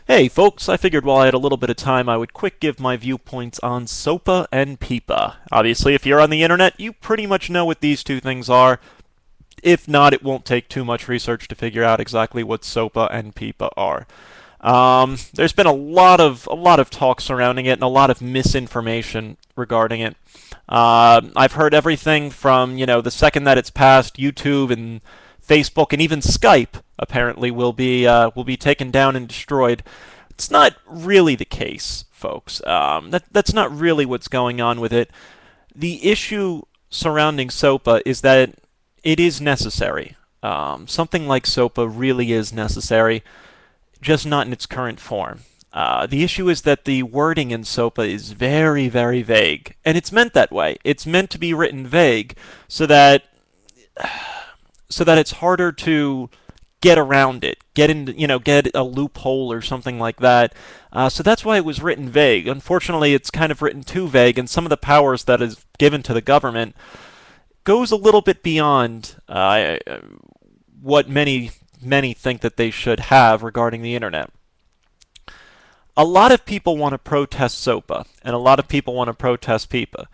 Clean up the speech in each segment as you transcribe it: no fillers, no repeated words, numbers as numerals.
Hey folks, I figured while I had a little bit of time I would quick give my viewpoints on SOPA and PIPA. Obviously, if you're on the internet, you pretty much know what these two things are. If not, it won't take too much research to figure out exactly what SOPA and PIPA are. There's been a lot of talk surrounding it and a lot of misinformation regarding it. I've heard everything from the second that it's passed, YouTube and Facebook and even Skype apparently will be taken down and destroyed. It's not really the case, folks. That's not really what's going on with it. The issue surrounding SOPA is that it is necessary. Something like SOPA really is necessary, just not in its current form. The issue is that the wording in SOPA is very, very vague, and it's meant that way. It's meant to be written vague so that it's harder to get around it, get a loophole or something like that. So that's why it was written vague. Unfortunately, it's kind of written too vague, and some of the powers that is given to the government goes a little bit beyond what many think that they should have regarding the internet. A lot of people want to protest SOPA, and a lot of people want to protest PIPA.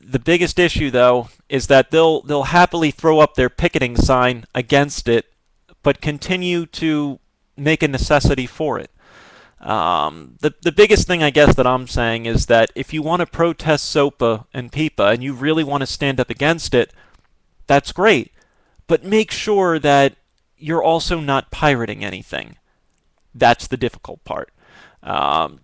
The biggest issue, though, is that they'll happily throw up their picketing sign against it, but continue to make a necessity for it. The biggest thing I guess that I'm saying is that if you want to protest SOPA and PIPA and you really want to stand up against it, that's great. But make sure that you're also not pirating anything. That's the difficult part. Um,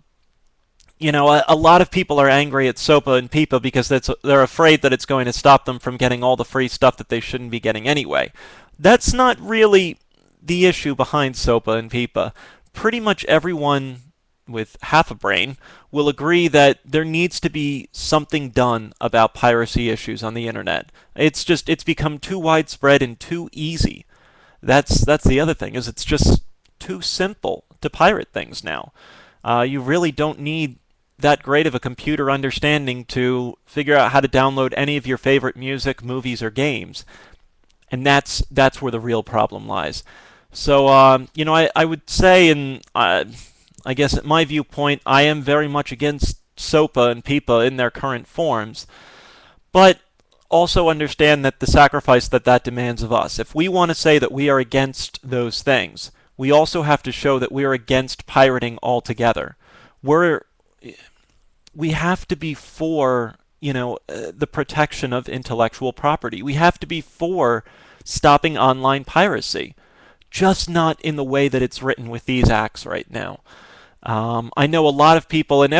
a lot of people are angry at SOPA and PIPA because they're afraid that it's going to stop them from getting all the free stuff that they shouldn't be getting anyway. That's not really the issue behind SOPA and PIPA. Pretty much everyone with half a brain will agree that there needs to be something done about piracy issues on the internet. It's become too widespread and too easy. That's the other thing, is it's just too simple to pirate things now. You really don't need that great of a computer understanding to figure out how to download any of your favorite music, movies, or games. And that's where the real problem lies. So, I would say, and I guess at my viewpoint, I am very much against SOPA and PIPA in their current forms, but also understand that the sacrifice that demands of us. If we want to say that we are against those things, we also have to show that we are against pirating altogether. We have to be for, the protection of intellectual property. We have to be for stopping online piracy, just not in the way that it's written with these acts right now. I know a lot of people, and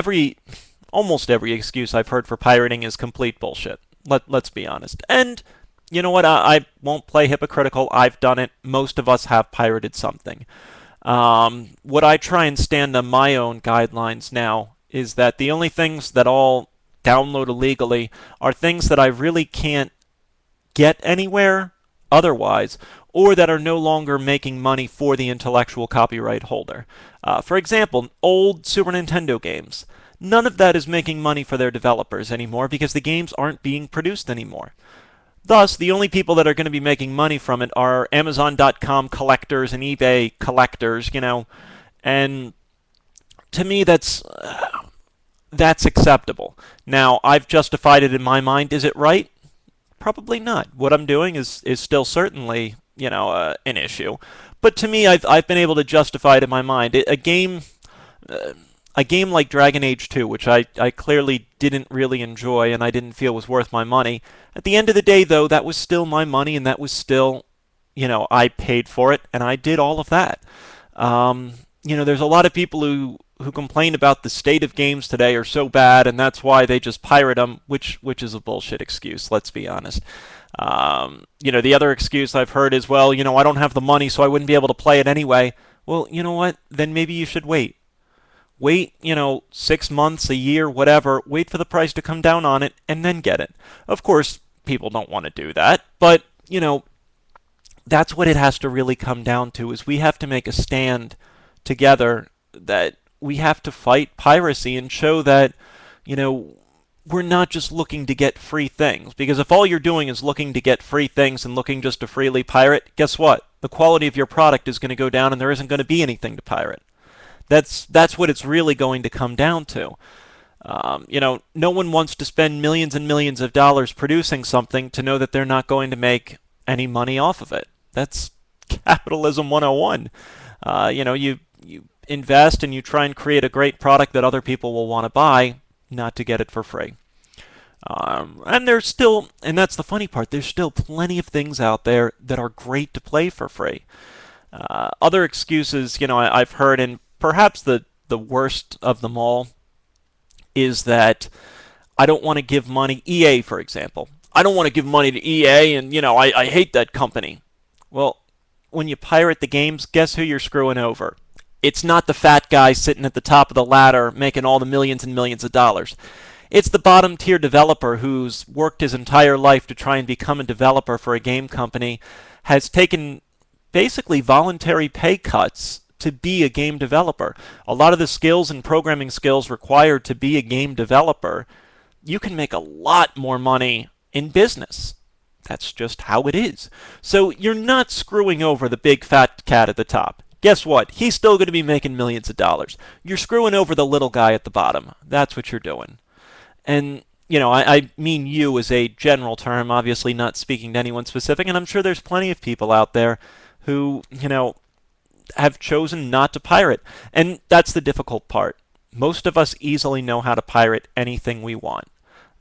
almost every excuse I've heard for pirating is complete bullshit. Let's be honest. And you know what? I won't play hypocritical. I've done it. Most of us have pirated something. What I try and stand on my own guidelines now is that the only things that I'll download illegally are things that I really can't get anywhere otherwise, or that are no longer making money for the intellectual copyright holder. For example, old Super Nintendo games. None of that is making money for their developers anymore because the games aren't being produced anymore. Thus, the only people that are going to be making money from it are Amazon.com collectors and eBay collectors, and to me that's acceptable. Now, I've justified it in my mind. Is it right? Probably not. What I'm doing is still certainly, an issue. But to me, I've been able to justify it in my mind. A game like Dragon Age 2, which I clearly didn't really enjoy and I didn't feel was worth my money. At the end of the day, though, that was still my money and that was still, I paid for it and I did all of that. There's a lot of people who complain about the state of games today are so bad and that's why they just pirate them, which is a bullshit excuse, let's be honest. The other excuse I've heard is, well, I don't have the money so I wouldn't be able to play it anyway. Well, you know what? Then maybe you should wait. Wait, 6 months, a year, whatever. Wait for the price to come down on it and then get it. Of course, people don't want to do that, but, that's what it has to really come down to, is we have to make a stand together that we have to fight piracy and show that, we're not just looking to get free things. Because if all you're doing is looking to get free things and looking just to freely pirate, guess what? The quality of your product is going to go down and there isn't going to be anything to pirate. That's what it's really going to come down to. No one wants to spend millions and millions of dollars producing something to know that they're not going to make any money off of it. That's capitalism 101. You invest and you try and create a great product that other people will want to buy, not to get it for free. And there's still, and that's the funny part, there's still plenty of things out there that are great to play for free. Other excuses, I've heard, and perhaps the worst of them all, is that I don't want to give money. EA, for example. I don't want to give money to EA, and, I hate that company. Well, when you pirate the games, guess who you're screwing over? It's not the fat guy sitting at the top of the ladder making all the millions and millions of dollars. It's the bottom tier developer who's worked his entire life to try and become a developer for a game company, has taken basically voluntary pay cuts to be a game developer. A lot of the skills and programming skills required to be a game developer, you can make a lot more money in business. That's just how it is. So you're not screwing over the big fat cat at the top. Guess what? He's still going to be making millions of dollars. You're screwing over the little guy at the bottom. That's what you're doing. And, I mean you as a general term, obviously not speaking to anyone specific, and I'm sure there's plenty of people out there who, have chosen not to pirate. And that's the difficult part. Most of us easily know how to pirate anything we want.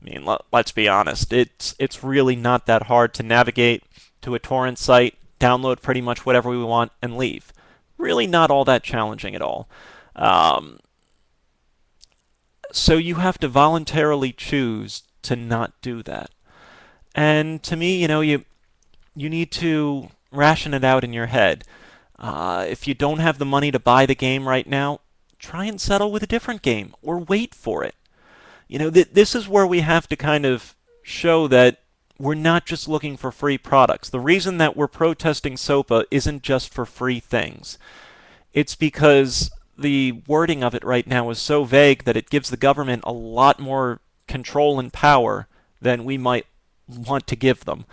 I mean, let's be honest. It's really not that hard to navigate to a torrent site, download pretty much whatever we want, and leave. Really not all that challenging at all. So you have to voluntarily choose to not do that. And to me, you need to ration it out in your head. If you don't have the money to buy the game right now, try and settle with a different game or wait for it. This is where we have to kind of show that we're not just looking for free products. The reason that we're protesting SOPA isn't just for free things. It's because the wording of it right now is so vague that it gives the government a lot more control and power than we might want to give them.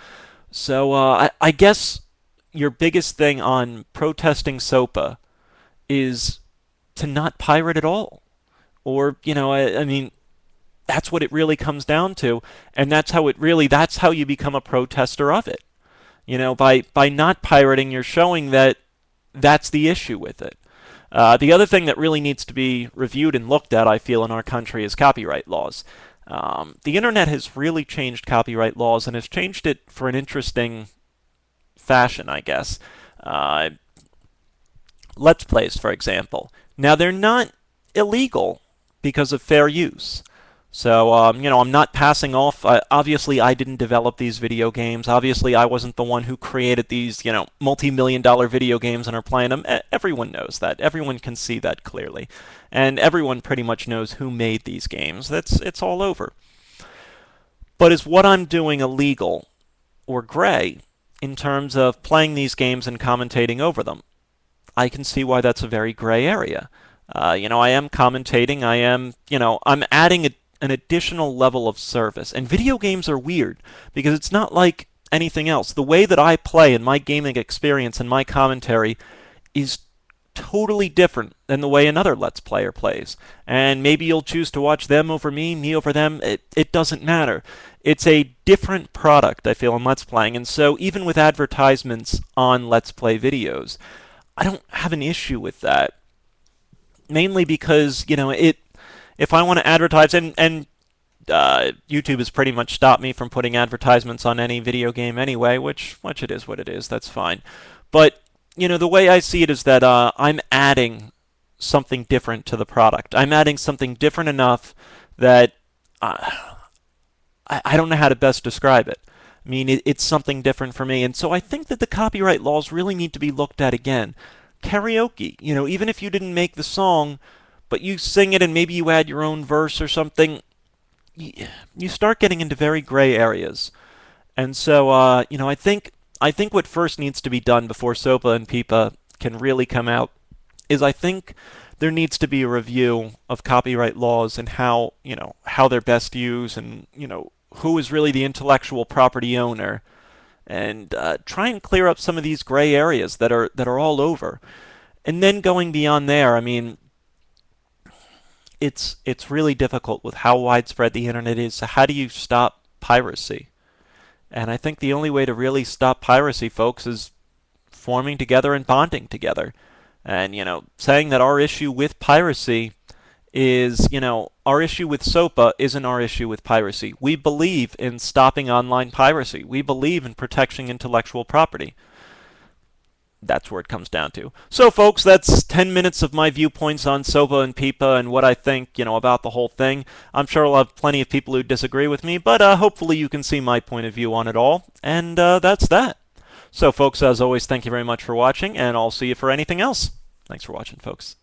So I guess your biggest thing on protesting SOPA is to not pirate at all. Or, I mean, that's what it really comes down to, and that's how you become a protester of it. By not pirating, you're showing that that's the issue with it. The other thing that really needs to be reviewed and looked at, I feel, in our country is copyright laws. The internet has really changed copyright laws and has changed it for an interesting fashion, I guess. Let's Plays, for example. Now, they're not illegal because of fair use. So, I'm not passing off. Obviously, I didn't develop these video games. Obviously, I wasn't the one who created these, multi-million-dollar video games and are playing them. Everyone knows that. Everyone can see that clearly. And everyone pretty much knows who made these games. It's all over. But is what I'm doing illegal or gray in terms of playing these games and commentating over them? I can see why that's a very gray area. I am commentating. I'm adding an additional level of service. And video games are weird because it's not like anything else. The way that I play and my gaming experience and my commentary is totally different than the way another Let's Player plays. And maybe you'll choose to watch them over me over them. It doesn't matter. It's a different product, I feel, in Let's Playing. And so even with advertisements on Let's Play videos, I don't have an issue with that. Mainly because, if I want to advertise, and YouTube has pretty much stopped me from putting advertisements on any video game anyway, which it is what it is, that's fine. But, the way I see it is that I'm adding something different to the product. I'm adding something different enough that I don't know how to best describe it. I mean, it's something different for me. And so I think that the copyright laws really need to be looked at again. Karaoke, even if you didn't make the song, but you sing it and maybe you add your own verse or something, you start getting into very gray areas. And so, I think what first needs to be done before SOPA and PIPA can really come out is I think there needs to be a review of copyright laws and how they're best used and, who is really the intellectual property owner, and try and clear up some of these gray areas that are all over. And then going beyond there, I mean, it's really difficult with how widespread the internet is. So how do you stop piracy? And I think the only way to really stop piracy, folks, is forming together and bonding together. And, saying that our issue with piracy is, our issue with SOPA isn't our issue with piracy. We believe in stopping online piracy. We believe in protecting intellectual property. That's where it comes down to. So, folks, that's 10 minutes of my viewpoints on SOPA and PIPA and what I think, about the whole thing. I'm sure I'll have plenty of people who disagree with me, but hopefully you can see my point of view on it all. And that's that. So, folks, as always, thank you very much for watching, and I'll see you for anything else. Thanks for watching, folks.